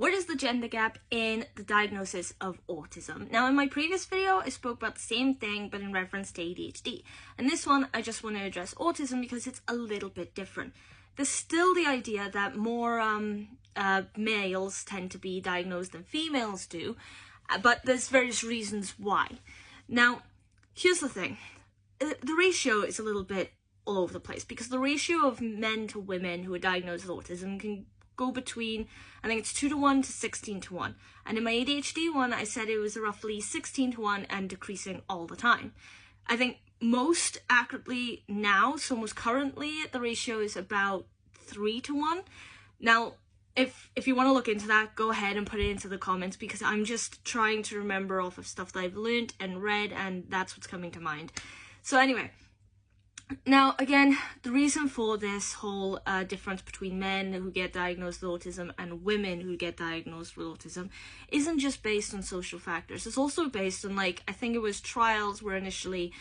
what is the gender gap in the diagnosis of autism? Now, in my previous video, I spoke about the same thing, but in reference to ADHD. And this one, I just want to address autism because it's a little bit different. There's still the idea that more males tend to be diagnosed than females do, but there's various reasons why. Now, here's the thing. The ratio is a little bit all over the place because the ratio of men to women who are diagnosed with autism can go between, I think it's 2:1 to 16:1. And in my ADHD one, I said it was roughly 16:1 and decreasing all the time. I think most accurately now, so most currently, the ratio is about 3:1. Now, if you want to look into that, go ahead and put it into the comments because I'm just trying to remember off of stuff that I've learned and read, and that's what's coming to mind. So anyway, now again, the reason for this whole difference between men who get diagnosed with autism and women who get diagnosed with autism isn't just based on social factors. It's also based on, like, I think it was trials were initially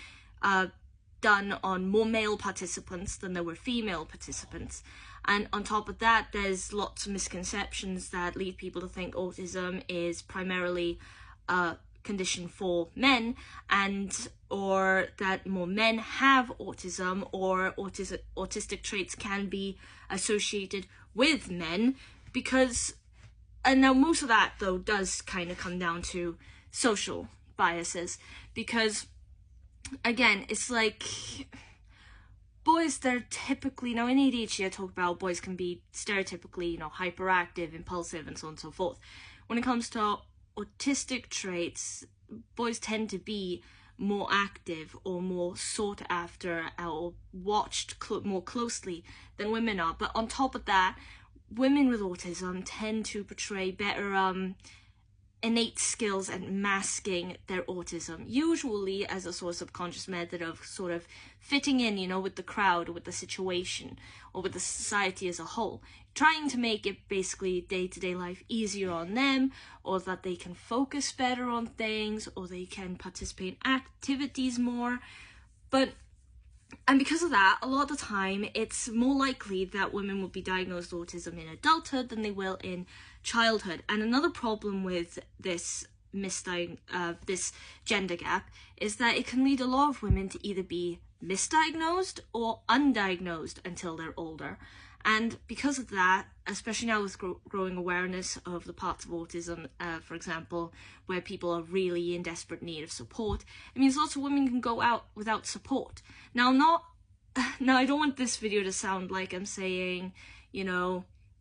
done on more male participants than there were female participants. And on top of that, there's lots of misconceptions that lead people to think autism is primarily a condition for men, or that more men have autism, or autistic traits can be associated with men, because, and now most of that though does kind of come down to social biases, because again, it's like boys, they're typically, now in ADHD I talk about boys can be stereotypically, hyperactive, impulsive, and so on and so forth. When it comes to autistic traits, boys tend to be more active or more sought after or watched more closely than women are. But on top of that, women with autism tend to portray better innate skills at masking their autism, usually as a sort of subconscious method of sort of fitting in, with the crowd or with the situation or with the society as a whole, trying to make it basically day-to-day life easier on them, or that they can focus better on things, or they can participate in activities more. And because of that, a lot of the time, it's more likely that women will be diagnosed with autism in adulthood than they will in childhood. And another problem with this this gender gap is that it can lead a lot of women to either be misdiagnosed or undiagnosed until they're older. And because of that, especially now with growing awareness of the parts of autism, for example, where people are really in desperate need of support, it means lots of women can go out without support. Now, I don't want this video to sound like I'm saying,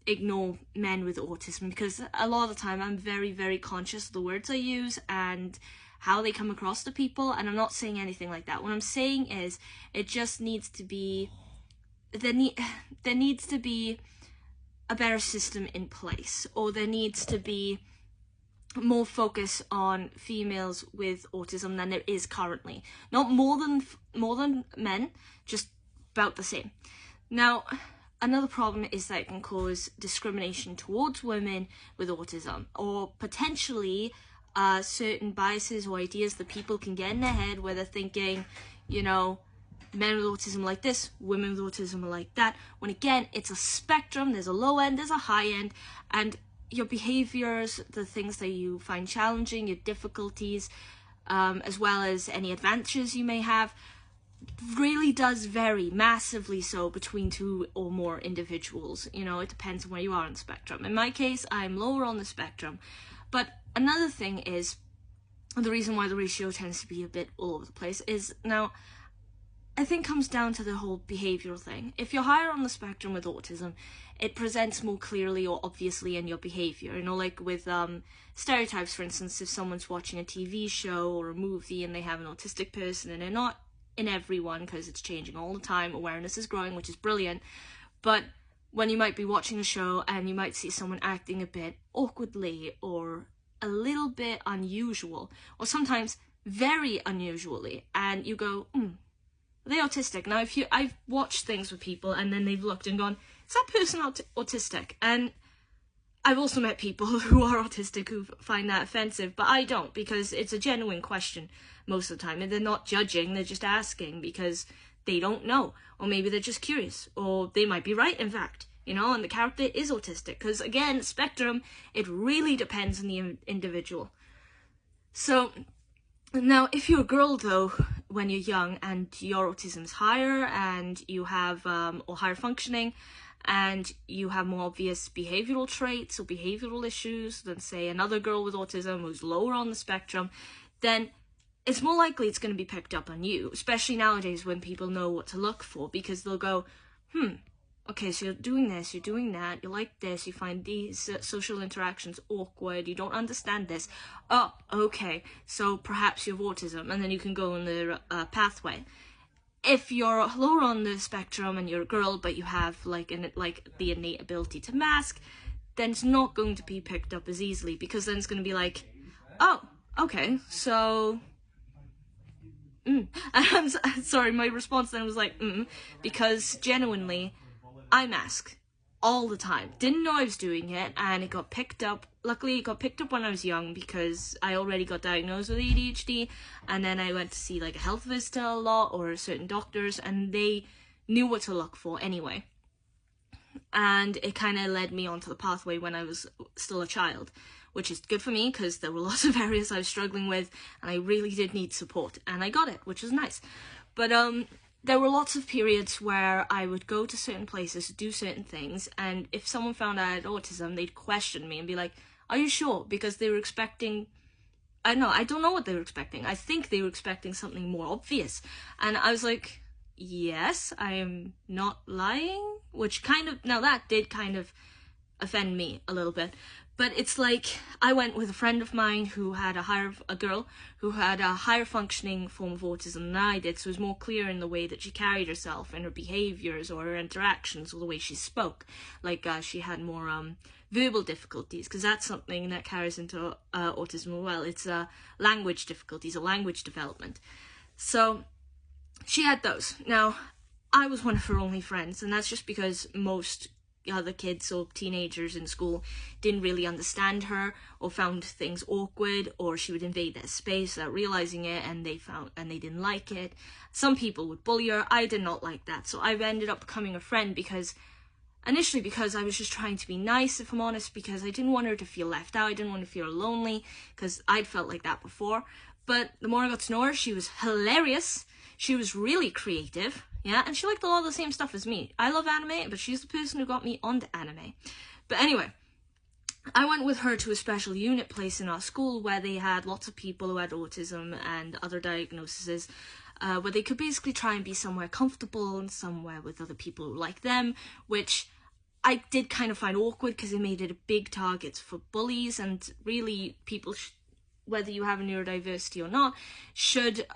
ignore men with autism, because a lot of the time I'm very, very conscious of the words I use and how they come across to people, and I'm not saying anything like that. What I'm saying is it just needs to be, there needs to be a better system in place, or there needs to be more focus on females with autism than there is currently. Not more than men, just about the same. Now, another problem is that it can cause discrimination towards women with autism, or potentially certain biases or ideas that people can get in their head where they're thinking, men with autism are like this, women with autism are like that, when again, it's a spectrum. There's a low end, there's a high end, and your behaviors, the things that you find challenging, your difficulties, as well as any advantages you may have, really does vary massively so between two or more individuals. It depends on where you are on the spectrum. In my case, I'm lower on the spectrum. But another thing is, the reason why the ratio tends to be a bit all over the place is, now, I think comes down to the whole behavioural thing. If you're higher on the spectrum with autism, it presents more clearly or obviously in your behaviour. Like with stereotypes, for instance, if someone's watching a TV show or a movie and they have an autistic person, and they're not in everyone because it's changing all the time, awareness is growing, which is brilliant, but when you might be watching a show and you might see someone acting a bit awkwardly or a little bit unusual, or sometimes very unusually, and you go, are they autistic? Now, I've watched things with people and then they've looked and gone, is that person autistic? And I've also met people who are autistic who find that offensive, but I don't, because it's a genuine question most of the time, and they're not judging, they're just asking because they don't know, or maybe they're just curious, or they might be right, in fact. you know, and the character is autistic. Because again, spectrum, it really depends on the individual. So now, if you're a girl though, when you're young and your autism is higher and you have or higher functioning, and you have more obvious behavioral traits or behavioral issues than say another girl with autism who's lower on the spectrum, then it's more likely it's going to be picked up on you, especially nowadays when people know what to look for, because they'll go, okay, so you're doing this, you're doing that, you like this, you find these social interactions awkward, you don't understand this. Oh, okay, so perhaps you have autism, and then you can go on the pathway. If you're lower on the spectrum and you're a girl, but you have like the innate ability to mask, then it's not going to be picked up as easily, because then it's going to be like, oh, okay, so and I'm sorry, my response then was like, because genuinely, I mask all the time. Didn't know I was doing it, and it got picked up. Luckily, it got picked up when I was young, because I already got diagnosed with ADHD, and then I went to see like a health visitor a lot, or certain doctors, and they knew what to look for anyway. And it kind of led me onto the pathway when I was still a child, which is good for me, because there were lots of areas I was struggling with, and I really did need support, and I got it, which was nice. But there were lots of periods where I would go to certain places to do certain things, and if someone found out I had autism, they'd question me and be like, are you sure? Because they were expecting, I don't know what they were expecting. I think they were expecting something more obvious. And I was like, yes, I am not lying, which that did kind of offend me a little bit. But it's like, I went with a friend of mine who had a girl who had a higher functioning form of autism than I did, so it was more clear in the way that she carried herself and her behaviours or her interactions or the way she spoke. Like, she had more verbal difficulties, because that's something that carries into autism as well. It's language difficulties or language development. So she had those. Now, I was one of her only friends, and that's just because most other kids or teenagers in school didn't really understand her, or found things awkward, or she would invade their space without realizing it, and they didn't like it. Some people would bully her. I did not like that, so I ended up becoming a friend initially because I was just trying to be nice, if I'm honest, because I didn't want her to feel left out. I didn't want to feel lonely, because I'd felt like that before. But the more I got to know her, she was hilarious. She was really creative. Yeah, and she liked a lot of the same stuff as me. I love anime, but she's the person who got me onto anime. But anyway, I went with her to a special unit place in our school where they had lots of people who had autism and other diagnoses, where they could basically try and be somewhere comfortable and somewhere with other people who like them, which I did kind of find awkward because it made it a big target for bullies, and really people, whether you have a neurodiversity or not, should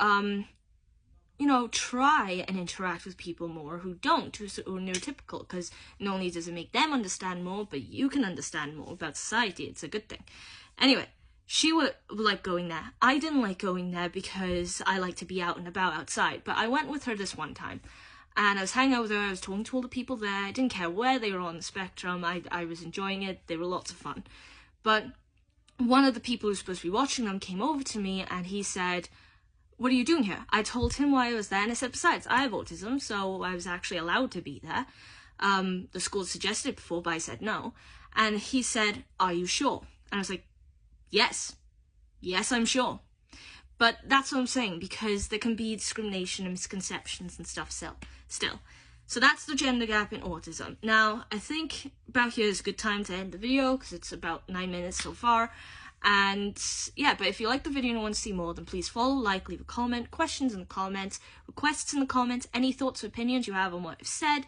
try and interact with people more who don't, who are neurotypical, because not only does it make them understand more, but you can understand more about society. It's a good thing. Anyway, she would like going there. I didn't like going there because I like to be out and about outside, but I went with her this one time, and I was hanging out with her. I was talking to all the people there. I didn't care where they were on the spectrum. I was enjoying it. They were lots of fun. But one of the people who was supposed to be watching them came over to me, and he said, what are you doing here? I told him why I was there, and I said, besides, I have autism, so I was actually allowed to be there. The school suggested it before, but I said no. And he said, are you sure? And I was like, yes, I'm sure. But that's what I'm saying, because there can be discrimination and misconceptions and stuff still. So that's the gender gap in autism. Now, I think about here is a good time to end the video, because it's about 9 minutes so far. And yeah, but if you like the video and want to see more, then please follow, like, leave a comment, questions in the comments, requests in the comments, any thoughts or opinions you have on what I've said.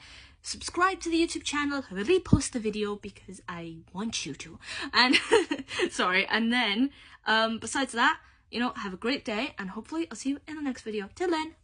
Subscribe to the YouTube channel, repost the video because I want you to. And sorry, and then besides that, have a great day, and hopefully I'll see you in the next video. Till then.